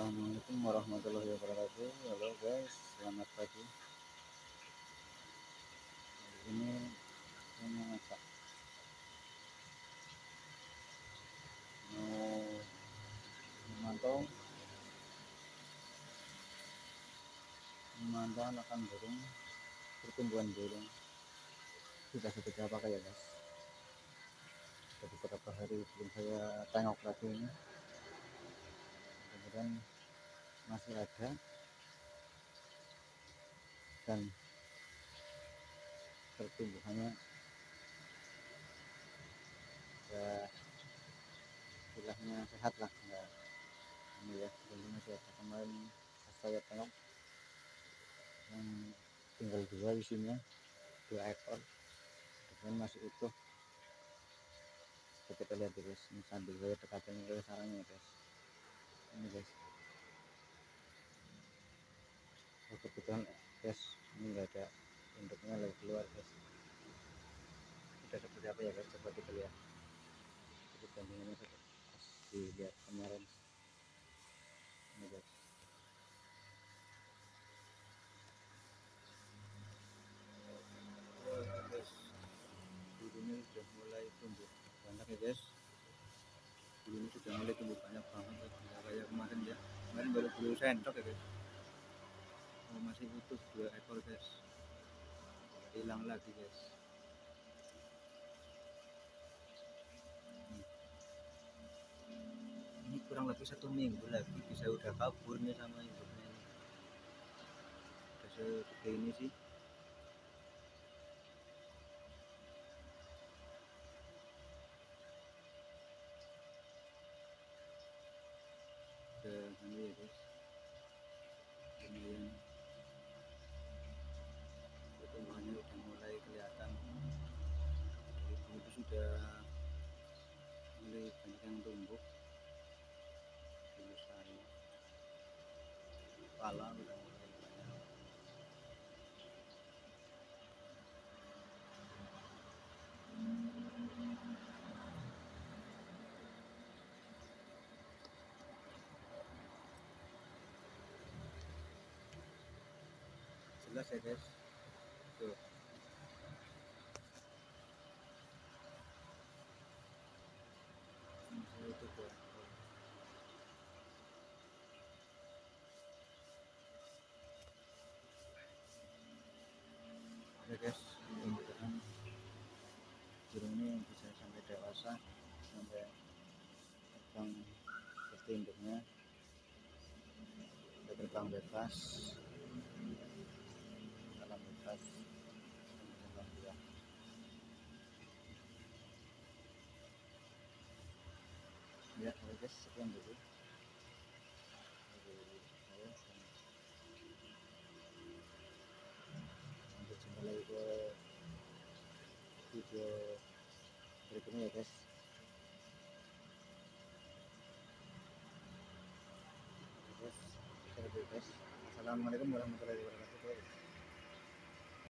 Assalamualaikum warahmatullahi wabarakatuh. Halo guys, selamat pagi. Hari ini saya mau masak, mau memantau anakan burung, pertumbuhan burung. Sudah seperti apa ya guys? Sudah beberapa hari belum saya tengok lagi ini. Mudah-mudahan masih ada dan pertumbuhannya ya istilahnya sehat lah, ya ini ya. Belum masih ada, kemarin saya tengok yang tinggal dua isinya, 2 ekor, dan masih utuh. Kita lihat guys, ini sambil saya dekatin ke sarangnya guys. Ini guys, kebetulan guys ini enggak ada induknya lagi keluar guys. Sudah seperti apa ya guys, coba kita lihat. Kita bandingannya pas dilihat kemarin. Ini guys, guys, ini sudah mulai tumbuh banyak ya guys. Ini sudah mulai tumbuh banyak banget, nggak kayak kemarin ya. Kemarin baru sendok ya guys. Oh, masih utuh 2 ekor guys, hilang lagi guys. Ini kurang lebih 1 minggu lagi bisa udah kabur nih sama induknya ini. Udah segede ini sih. Udah ini ya guys, lumayan pertumbuhannya udah mulai kelihatan. Dari bulu itu sudah mulai banyak yang tumbuh. Bulu saya, kepala udah mulai banyak. Jelas ya guys, tuh. Itu tuh. Oke guys, mudah-mudahan burung ini bisa sampai dewasa, sampai terbang seperti induknya, sampai terbang bebas, alam bebas, alhamdulillah. Ya oke guys, sekian dulu dari saya. Sampai jumpa lagi ke video berikutnya ya guys. Oke guys, Assalamualaikum warahmatullahi wabarakatuh.